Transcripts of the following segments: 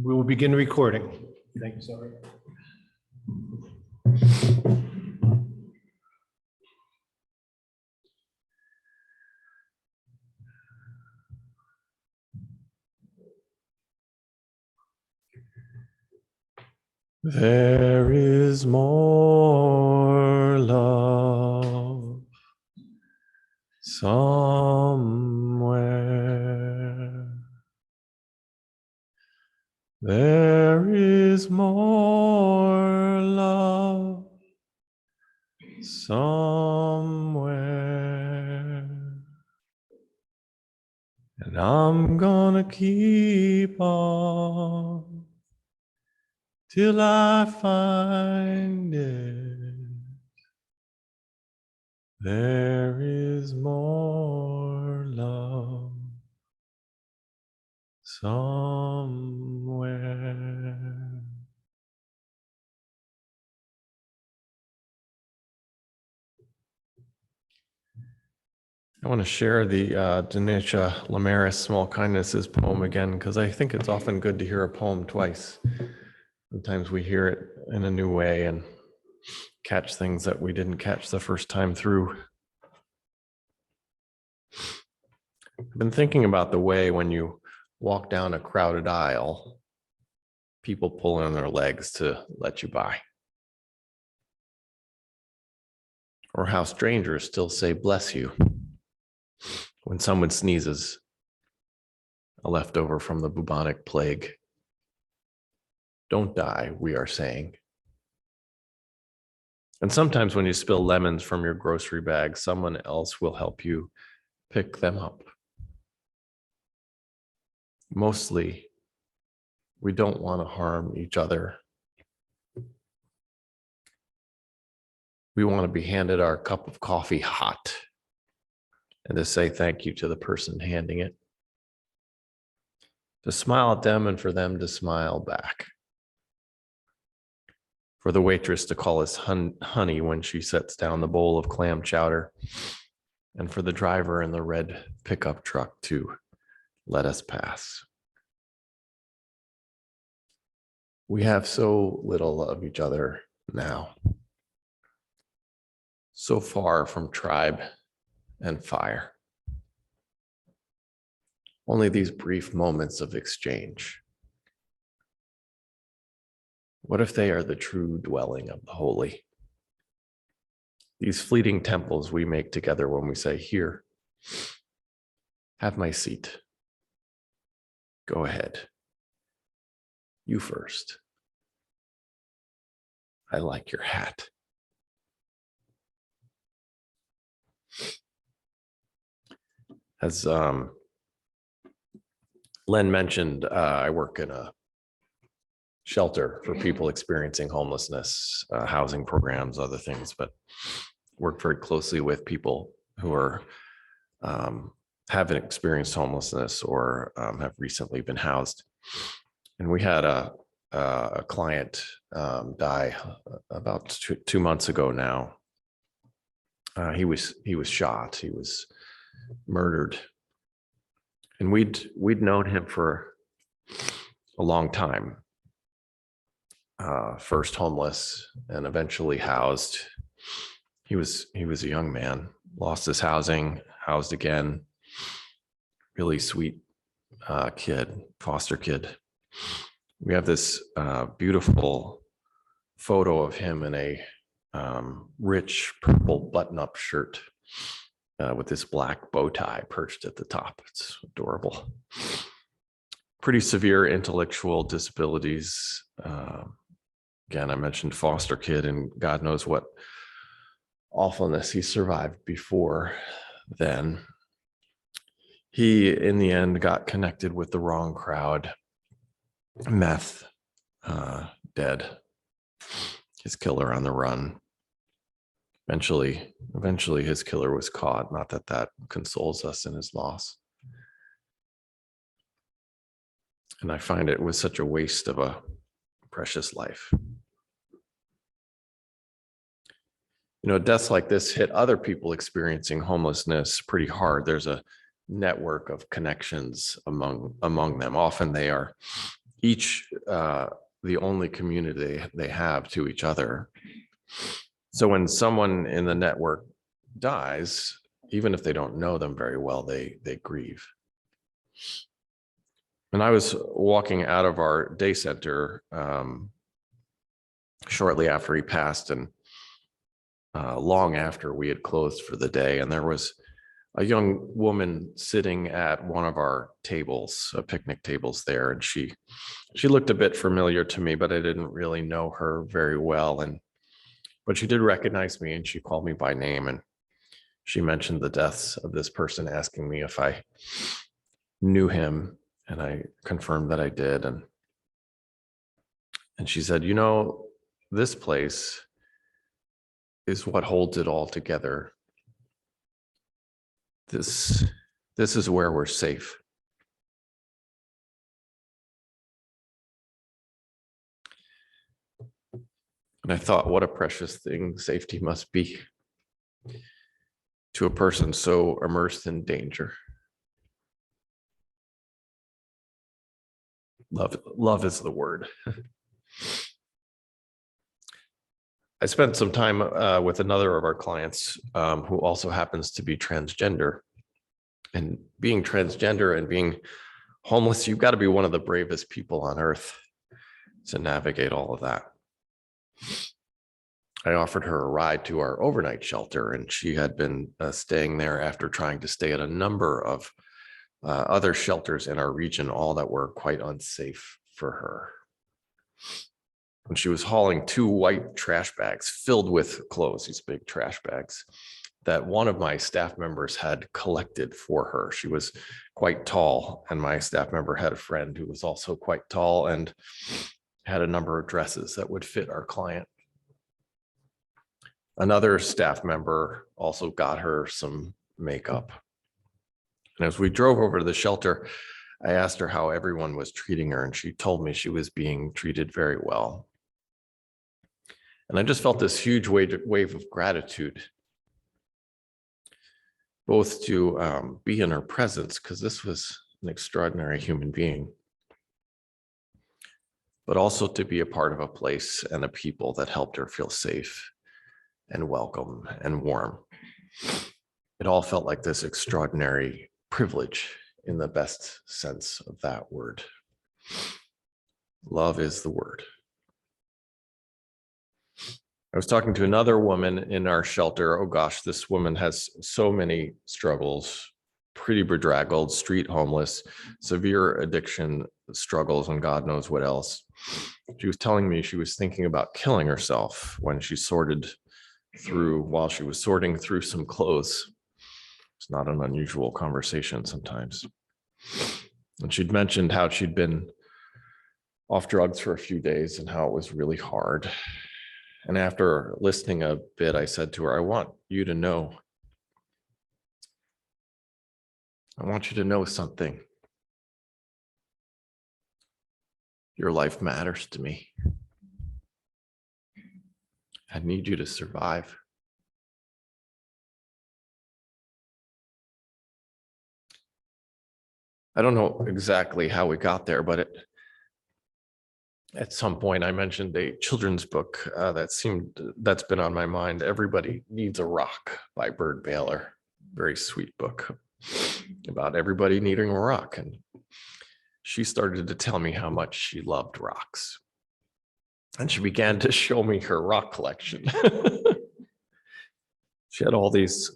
We will begin recording. Thank you, sorry. There is more love somewhere. There is more love somewhere. And I'm gonna keep on till I find it. There is more love somewhere. I want to share the Denisha Lamaris Small Kindnesses poem again, because I think it's often good to hear a poem twice. Sometimes we hear it in a new way and catch things that we didn't catch the first time through. I've been thinking about the way when you walk down a crowded aisle, people pull on their legs to let you by. Or how strangers still say bless you when someone sneezes, a leftover from the bubonic plague. Don't die, we are saying. And sometimes when you spill lemons from your grocery bag, someone else will help you pick them up. Mostly, we don't want to harm each other. We want to be handed our cup of coffee hot and to say thank you to the person handing it. To smile at them and for them to smile back. For the waitress to call us honey when she sets down the bowl of clam chowder. And for the driver in the red pickup truck to let us pass. We have so little of each other now. So far from tribe and fire. Only these brief moments of exchange. What if they are the true dwelling of the holy? These fleeting temples we make together when we say, here, have my seat. Go ahead. You first. I like your hat. As Len mentioned, I work in a shelter for people experiencing homelessness, housing programs, other things, but work very closely with people who are haven't experienced homelessness or have recently been housed. And we had a client die about two months ago now. He was shot. He was murdered, and we'd known him for a long time. First homeless and eventually housed. He was a young man, lost his housing, housed again. Really sweet kid, foster kid. We have this beautiful photo of him in a rich purple button-up shirt with this black bow tie perched at the top. It's adorable. Pretty severe intellectual disabilities. Again, I mentioned foster kid, and God knows what awfulness he survived before then. He, in the end, got connected with the wrong crowd. Meth, dead. His killer on the run. Eventually his killer was caught. Not that that consoles us in his loss. And I find it was such a waste of a precious life. You know, deaths like this hit other people experiencing homelessness pretty hard. There's a network of connections among them. Often they are each the only community they have to each other. So when someone in the network dies, even if they don't know them very well, they grieve. And I was walking out of our day center shortly after he passed, and long after we had closed for the day, and there was a young woman sitting at one of our tables, picnic tables there, and she looked a bit familiar to me, but I didn't really know her very well. But she did recognize me, and she called me by name, and she mentioned the deaths of this person, asking me if I knew him, and I confirmed that I did. And she said, you know, this place is what holds it all together. This is where we're safe. And I thought, what a precious thing safety must be to a person so immersed in danger. Love is the word. I spent some time with another of our clients who also happens to be transgender. And being transgender and being homeless, you've got to be one of the bravest people on earth to navigate all of that. I offered her a ride to our overnight shelter, and she had been staying there after trying to stay at a number of other shelters in our region, all that were quite unsafe for her. And she was hauling 2 white trash bags filled with clothes, these big trash bags that one of my staff members had collected for her. She was quite tall, and my staff member had a friend who was also quite tall and had a number of dresses that would fit our client. Another staff member also got her some makeup. And as we drove over to the shelter, I asked her how everyone was treating her, and she told me she was being treated very well. And I just felt this huge wave of gratitude, both to be in her presence, because this was an extraordinary human being, but also to be a part of a place and a people that helped her feel safe and welcome and warm. It all felt like this extraordinary privilege in the best sense of that word. Love is the word. I was talking to another woman in our shelter. Oh gosh, this woman has so many struggles, pretty bedraggled, street homeless, severe addiction struggles, and God knows what else. She was telling me she was thinking about killing herself when she while she was sorting through some clothes. It's not an unusual conversation sometimes. And she'd mentioned how she'd been off drugs for a few days and how it was really hard. And after listening a bit, I said to her, I want you to know something. Your life matters to me. I need you to survive. I don't know exactly how we got there, but at some point I mentioned a children's book that's been on my mind. Everybody Needs a Rock by Bert Baylor. Very sweet book about everybody needing a rock. And she started to tell me how much she loved rocks. And she began to show me her rock collection. She had all these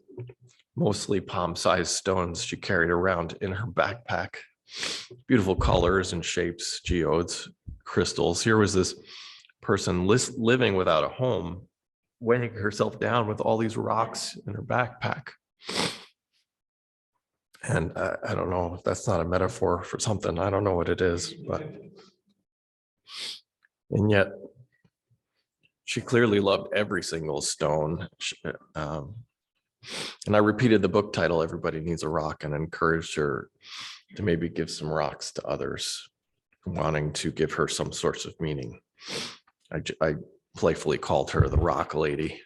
mostly palm-sized stones she carried around in her backpack. Beautiful colors and shapes, geodes, crystals. Here was this person living without a home, weighing herself down with all these rocks in her backpack. And I don't know if that's not a metaphor for something. I don't know what it is, and yet she clearly loved every single stone. And I repeated the book title, Everybody Needs a Rock, and encouraged her to maybe give some rocks to others, wanting to give her some source of meaning. I playfully called her the Rock Lady.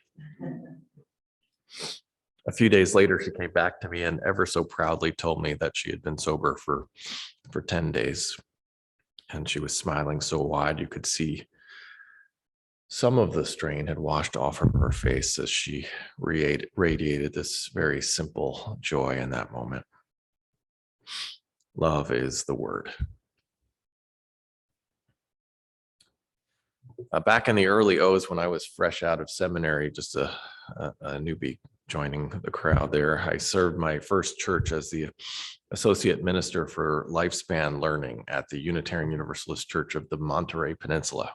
A few days later, she came back to me and ever so proudly told me that she had been sober for 10 days. And she was smiling so wide you could see some of the strain had washed off of her face as she radiated this very simple joy in that moment. Love is the word. Back in the early O's, when I was fresh out of seminary, just a newbie joining the crowd there, I served my first church as the associate minister for lifespan learning at the Unitarian Universalist Church of the Monterey Peninsula.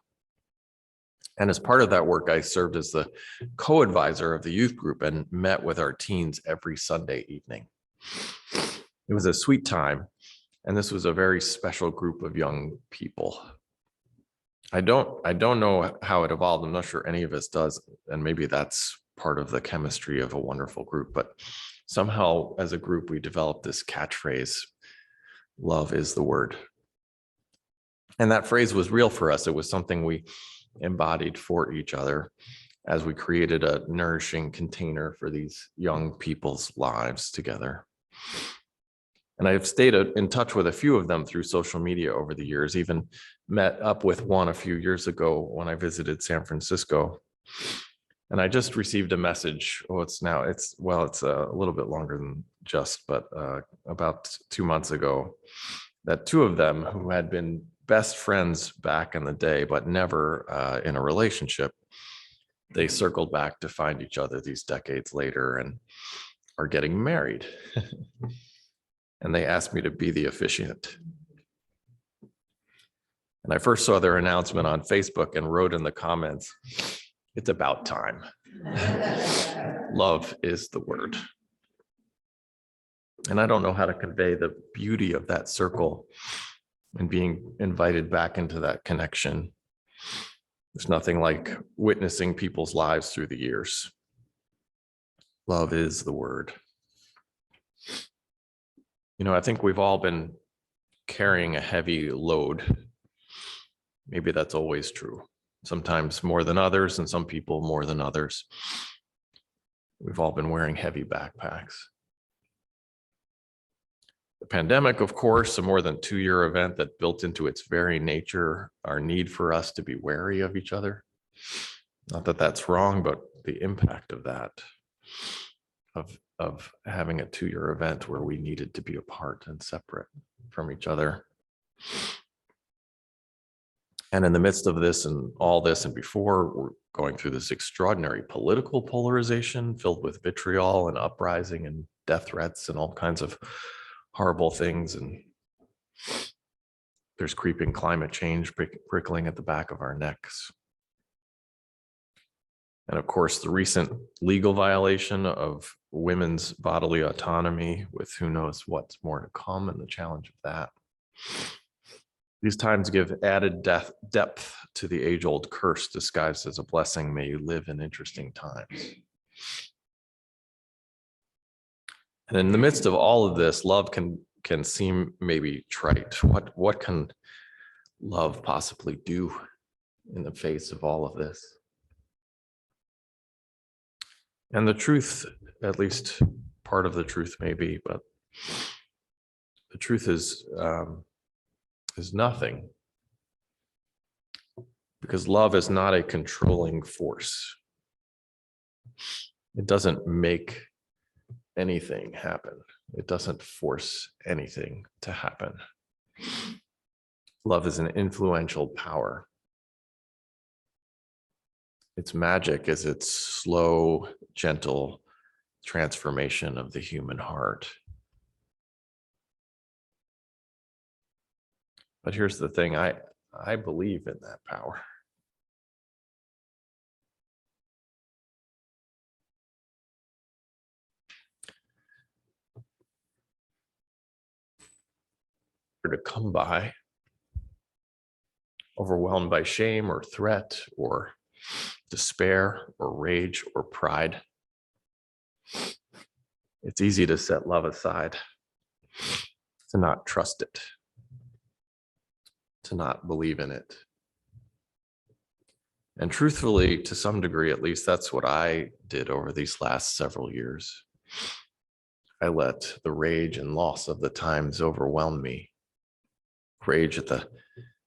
And as part of that work, I served as the co-advisor of the youth group and met with our teens every Sunday evening. It was a sweet time, and this was a very special group of young people. I don't know how it evolved. I'm not sure any of us does, and maybe that's part of the chemistry of a wonderful group. But somehow, as a group, we developed this catchphrase: "Love is the word." And that phrase was real for us. It was something we embodied for each other as we created a nourishing container for these young people's lives together. And I've stayed in touch with a few of them through social media over the years, even met up with one a few years ago when I visited San Francisco. And I just received a message. It's a little bit longer than just, but about 2 months ago, that two of them who had been best friends back in the day, but never in a relationship, they circled back to find each other these decades later and are getting married. And they asked me to be the officiant. And I first saw their announcement on Facebook and wrote in the comments, "It's about time." Love is the word. And I don't know how to convey the beauty of that circle and being invited back into that connection. There's nothing like witnessing people's lives through the years. Love is the word. I think we've all been carrying a heavy load. Maybe that's always true. Sometimes more than others, and some people more than others. We've all been wearing heavy backpacks. The pandemic, of course, a more than 2-year event that built into its very nature our need for us to be wary of each other. Not that that's wrong, but the impact of that, of having a 2-year event where we needed to be apart and separate from each other. And in the midst of this and all this, and before, we're going through this extraordinary political polarization filled with vitriol and uprising and death threats and all kinds of horrible things. And there's creeping climate change prickling at the back of our necks. And of course, the recent legal violation of women's bodily autonomy, with who knows what's more to come, and the challenge of that. These times give added depth to the age-old curse disguised as a blessing. May you live in interesting times. And in the midst of all of this, love can seem maybe trite. What can love possibly do in the face of all of this? And the truth, at least part of the truth maybe, but the truth is nothing. Because love is not a controlling force. It doesn't make anything happen. It doesn't force anything to happen. Love is an influential power. Its magic is its slow, gentle transformation of the human heart. But here's the thing, I believe in that power. To come by, overwhelmed by shame or threat or despair or rage or pride. It's easy to set love aside, to not trust it, to not believe in it. And truthfully, to some degree, at least, that's what I did over these last several years. I let the rage and loss of the times overwhelm me. Rage at the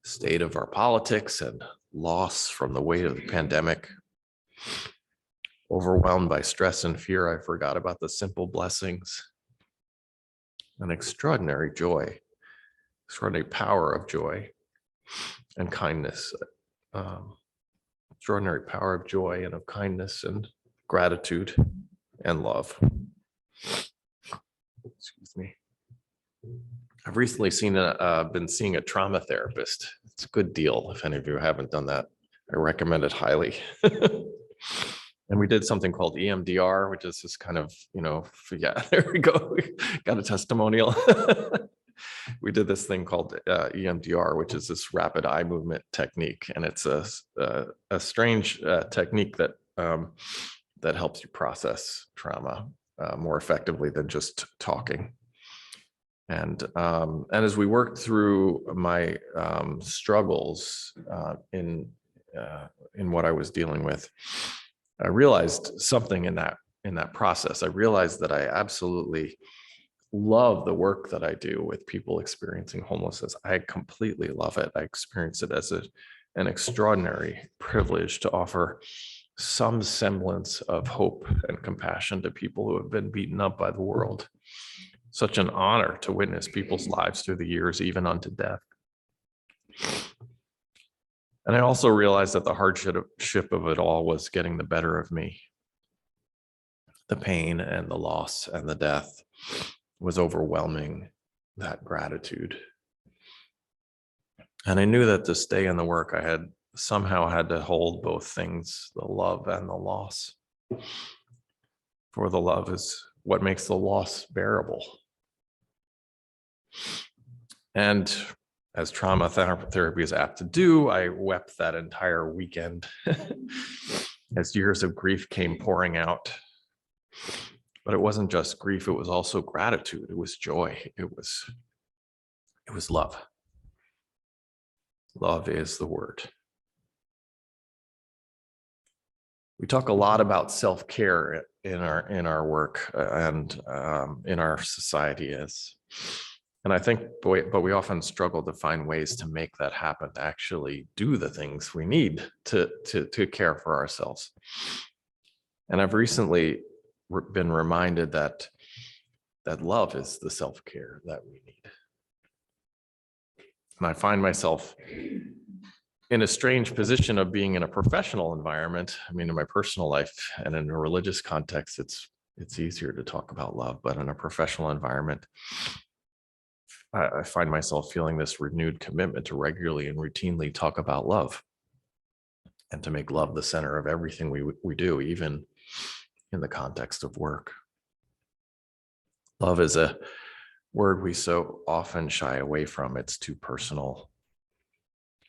state of our politics and loss from the weight of the pandemic. Overwhelmed by stress and fear, I forgot about the simple blessings. An extraordinary joy, extraordinary power of joy and kindness. Extraordinary power of joy and of kindness and gratitude and love. Excuse me. I've recently been seeing a trauma therapist. It's a good deal. If any of you haven't done that, I recommend it highly. And we did something called EMDR, which is this kind of, yeah, there we go. Got a testimonial. We did this thing called EMDR, which is this rapid eye movement technique. And it's a strange technique that that helps you process trauma more effectively than just talking. And as we worked through my struggles in what I was dealing with, I realized something in that process. I realized that I absolutely love the work that I do with people experiencing homelessness. I completely love it. I experience it as an extraordinary privilege to offer some semblance of hope and compassion to people who have been beaten up by the world. Such an honor to witness people's lives through the years, even unto death. And I also realized that the hardship of it all was getting the better of me. The pain and the loss and the death was overwhelming that gratitude. And I knew that to stay in the work, I had somehow had to hold both things, the love and the loss. For the love is what makes the loss bearable. And as trauma therapy is apt to do, I wept that entire weekend as years of grief came pouring out. But it wasn't just grief, it was also gratitude. It was joy. It was love. Love is the word. We talk a lot about self-care in our work and in our society and I think, but we often struggle to find ways to make that happen, to actually do the things we need to care for ourselves. And I've recently been reminded that love is the self-care that we need. And I find myself in a strange position of being in a professional environment. I mean, in my personal life and in a religious context, it's easier to talk about love, but in a professional environment, I find myself feeling this renewed commitment to regularly and routinely talk about love and to make love the center of everything we do, even in the context of work. Love is a word we so often shy away from. It's too personal.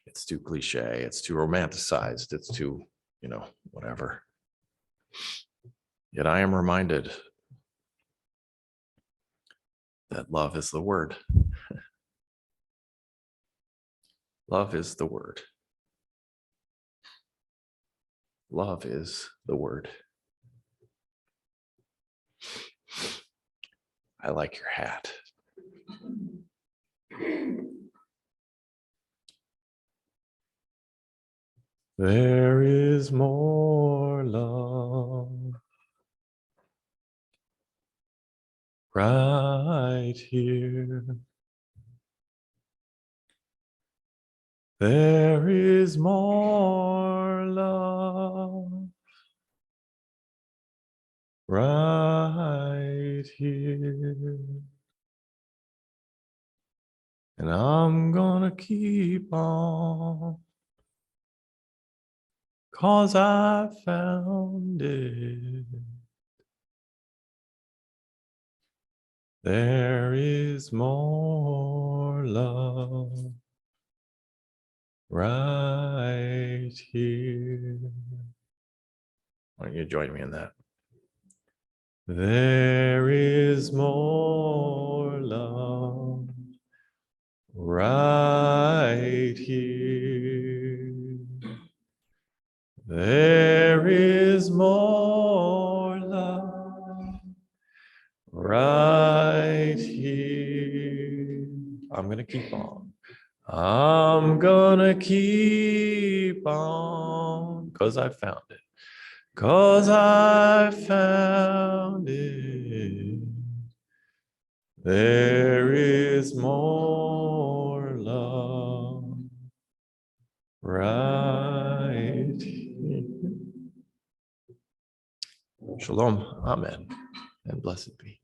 It's too cliche. It's too romanticized. It's too, whatever. Yet I am reminded that love is the word. Love is the word. Love is the word. I like your hat. There is more love right here. There is more love right here. And I'm gonna keep on, 'cause I found it. There is more love right here. Why don't you join me in that? There is more love right here. There is more love I'm going to keep on. I'm going to keep on because I found it. Because I found it. There is more love right here. Shalom. Amen. And blessed be.